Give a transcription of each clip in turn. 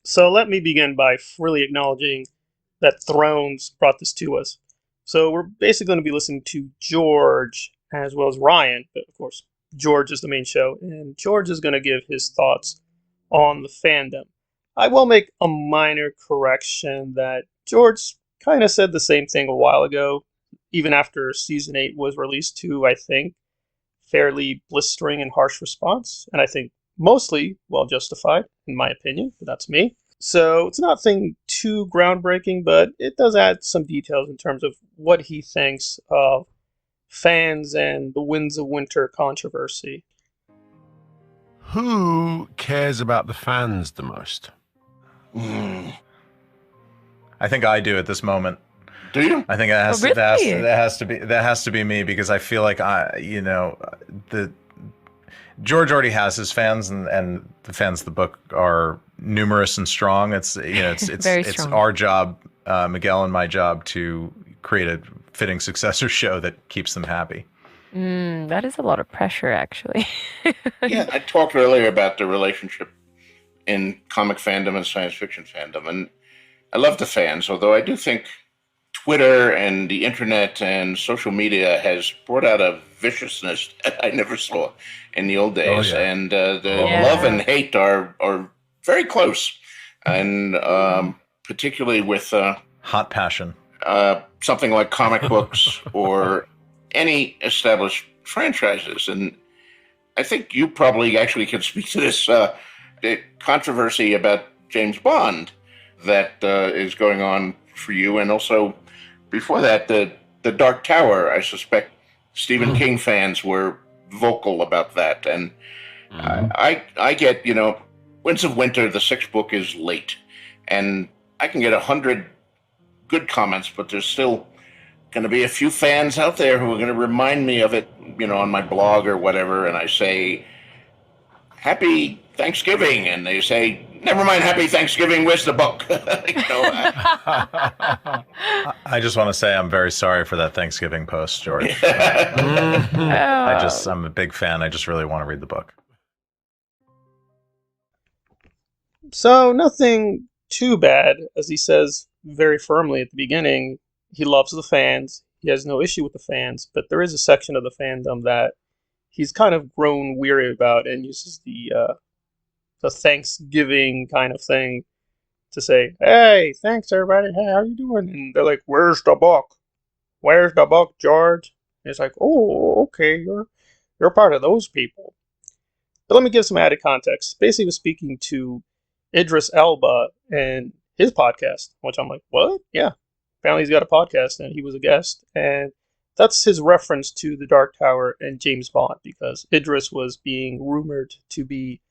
So let me begin by really acknowledging that Thrones brought this to us. So we're basically going to be listening to George as well as Ryan, but of course, George is the main show, and George is going to give his thoughts on the fandom. I will make a minor correction that George kind of said the same thing a while ago, even after season 8 was released, to, I think, fairly blistering and harsh response, and I think mostly well justified, in my opinion, but that's me. So it's nothing too groundbreaking, but it does add some details in terms of what he thinks of fans and the Winds of Winter controversy. Who cares about the fans the most? I think I do at this moment. Do you? I think that has to be me, because I feel like the George already has his fans, and the fans of the book are numerous and strong. It's it's our job, Miguel and my job, to create a fitting successor show that keeps them happy. That is a lot of pressure, actually. Yeah, I talked earlier about the relationship in comic fandom and science fiction fandom, and I love the fans, although I do think Twitter and the internet and social media has brought out a viciousness that I never saw in the old days. Oh, yeah. And the love and hate are very close. And particularly with hot passion, something like comic books or any established franchises. And I think you probably actually can speak to this the controversy about James Bond that is going on for you, and also before that, the Dark Tower. I suspect Stephen King fans were vocal about that, and I get, Winds of Winter, the 6th book, is late, and I can get 100 good comments, but there's still going to be a few fans out there who are going to remind me of it, on my blog or whatever, and I say, Happy Thanksgiving, and they say, never mind, Happy Thanksgiving, where's the book? I just want to say I'm very sorry for that Thanksgiving post, George. I'm a big fan. I just really want to read the book. So nothing too bad, as he says very firmly at the beginning. He loves the fans. He has no issue with the fans, but there is a section of the fandom that he's kind of grown weary about, and uses the Thanksgiving kind of thing to say, "Hey, thanks everybody. Hey, how you doing?" And they're like, "Where's the book? Where's the book, George?" And it's like, "Oh, okay, you're part of those people." But let me give some added context. Basically, was speaking to Idris Elba and his podcast, which I'm like, "What? Yeah, apparently he's got a podcast," and he was a guest, and that's his reference to the Dark Tower and James Bond, because Idris was being rumored to be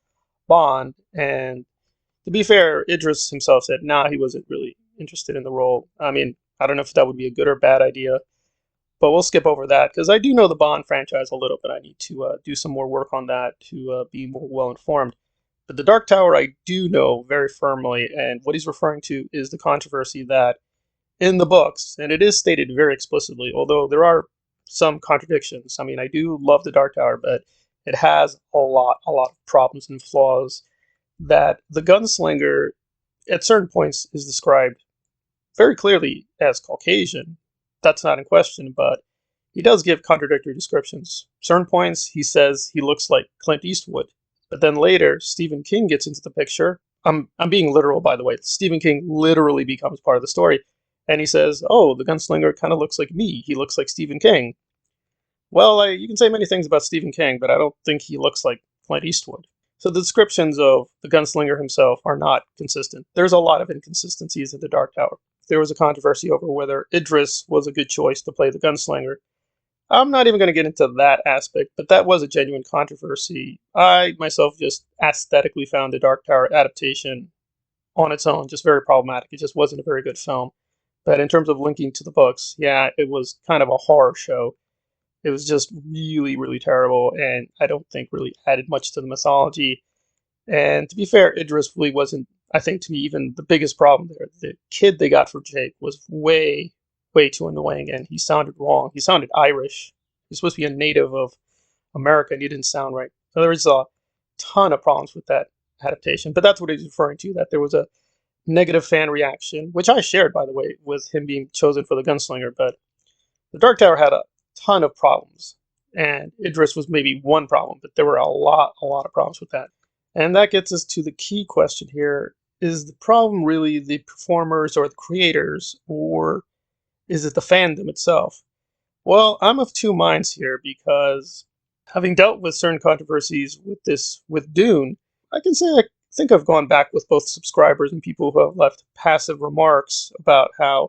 Bond, and to be fair, Idris himself said, nah, he wasn't really interested in the role. I mean, I don't know if that would be a good or bad idea, but we'll skip over that, because I do know the Bond franchise a little bit. I need to do some more work on that to be more well-informed. But the Dark Tower I do know very firmly, and what he's referring to is the controversy that in the books, and it is stated very explicitly, although there are some contradictions. I mean, I do love the Dark Tower, but it has a lot of problems and flaws, that the gunslinger at certain points is described very clearly as Caucasian. That's not in question, but he does give contradictory descriptions. Certain points he says he looks like Clint Eastwood, but then later Stephen King gets into the picture. I'm being literal, by the way. Stephen King literally becomes part of the story. And he says, "Oh, the gunslinger kind of looks like me. He looks like Stephen King." Well, you can say many things about Stephen King, but I don't think he looks like Clint Eastwood. So the descriptions of the gunslinger himself are not consistent. There's a lot of inconsistencies in the Dark Tower. There was a controversy over whether Idris was a good choice to play the gunslinger. I'm not even going to get into that aspect, but that was a genuine controversy. I myself just aesthetically found the Dark Tower adaptation on its own just very problematic. It just wasn't a very good film. But in terms of linking to the books, yeah, it was kind of a horror show. It was just really, really terrible, and I don't think really added much to the mythology. And to be fair, Idris really wasn't, I think, to me, even the biggest problem there. The kid they got for Jake was way, way too annoying, and he sounded wrong. He sounded Irish. He's supposed to be a native of America, and he didn't sound right. So there was a ton of problems with that adaptation. But that's what he's referring to, that there was a negative fan reaction, which I shared, by the way, with him being chosen for the Gunslinger. But the Dark Tower had a ton of problems, and Idris was maybe one problem, but there were a lot of problems with that. And that gets us to the key question here. Is the problem really the performers or the creators, or is it the fandom itself? Well, I'm of two minds here because having dealt with certain controversies with Dune, I can say I think I've gone back with both subscribers and people who have left passive remarks about how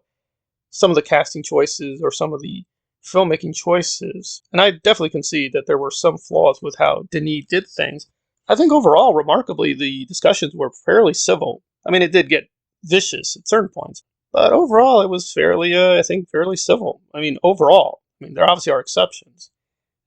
some of the casting choices or some of the filmmaking choices, and I definitely concede that there were some flaws with how Denis did things. I think overall, remarkably, the discussions were fairly civil. I mean, it did get vicious at certain points, but overall, it was fairly, I think, fairly civil. I mean, overall. I mean, there obviously are exceptions.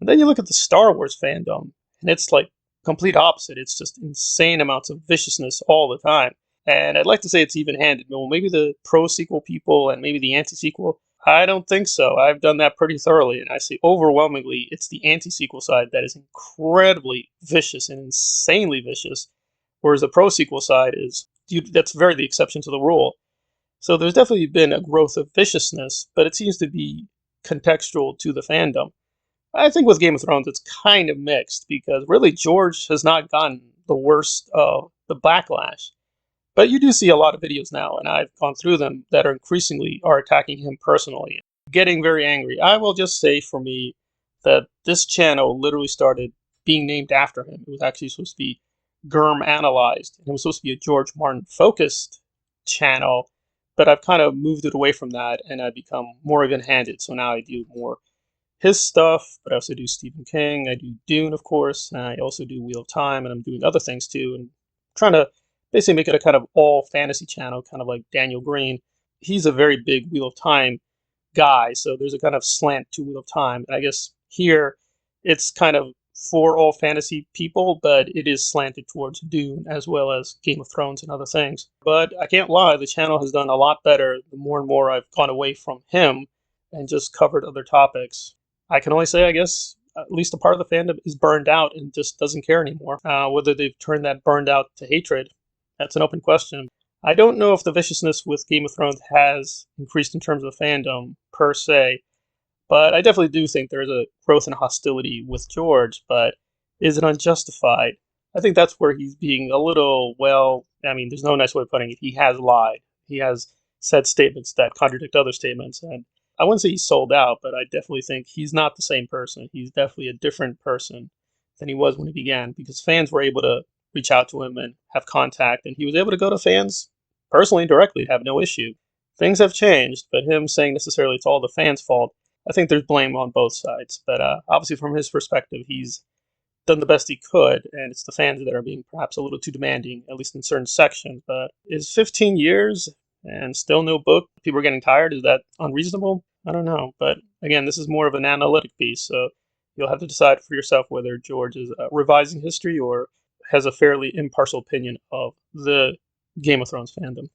And then you look at the Star Wars fandom, and it's like complete opposite. It's just insane amounts of viciousness all the time. And I'd like to say it's even-handed. Well, maybe the pro-sequel people and maybe the anti-sequel. I don't think so. I've done that pretty thoroughly, and I say overwhelmingly it's the anti-sequel side that is incredibly vicious and insanely vicious, whereas the pro-sequel side is that's very the exception to the rule. So there's definitely been a growth of viciousness, but it seems to be contextual to the fandom. I think with Game of Thrones, it's kind of mixed because really George has not gotten the worst of the backlash. But you do see a lot of videos now, and I've gone through them that are increasingly are attacking him personally, getting very angry. I will just say for me that this channel literally started being named after him. It was actually supposed to be GRRM Analyzed, and it was supposed to be a George Martin focused channel, but I've kind of moved it away from that, and I've become more even-handed. So now I do more his stuff, but I also do Stephen King. I do Dune, of course, and I also do Wheel of Time, and I'm doing other things too, and trying to basically make it a kind of all fantasy channel, kind of like Daniel Green. He's a very big Wheel of Time guy, so there's a kind of slant to Wheel of Time. And I guess here it's kind of for all fantasy people, but it is slanted towards Dune as well as Game of Thrones and other things. But I can't lie, the channel has done a lot better the more and more I've gone away from him and just covered other topics. I can only say, I guess, at least a part of the fandom is burned out and just doesn't care anymore. Whether they've turned that burned out to hatred, that's an open question. I don't know if the viciousness with Game of Thrones has increased in terms of fandom per se, but I definitely do think there's a growth in hostility with George, but is it unjustified? I think that's where he's being a little, well, I mean, there's no nice way of putting it. He has lied. He has said statements that contradict other statements, and I wouldn't say he's sold out, but I definitely think he's not the same person. He's definitely a different person than he was when he began, because fans were able to reach out to him and have contact, and he was able to go to fans personally, directly, have no issue. Things have changed, but him saying necessarily it's all the fans' fault, I think there's blame on both sides. But obviously, from his perspective, he's done the best he could, and it's the fans that are being perhaps a little too demanding, at least in certain sections. But is 15 years and still no book? People are getting tired. Is that unreasonable? I don't know. But again, this is more of an analytic piece, so you'll have to decide for yourself whether George is revising history or has a fairly impartial opinion of the Game of Thrones fandom.